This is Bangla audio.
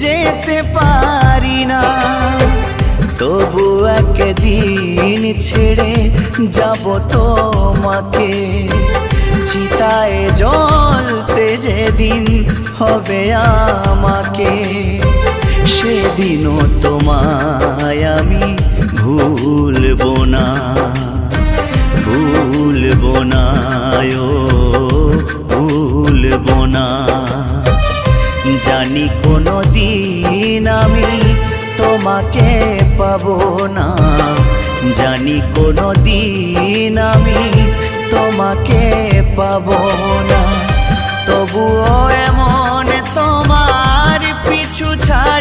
যেতে পারি না, তবু একদিন ছেড়ে যাব তোমাকে। চিতায় জ্বলতে যেদিন হবে আমাকে, সেদিনও তোমায় আমি ভুলবো না, ভুলবো না, ও ভুলবো না। জানি কোনো দিন আমি তোমাকে পাবো না, জানি কোনো দিন আমি তোমাকে পাবো না, তবুও এমন তোমার পিছু ছাড়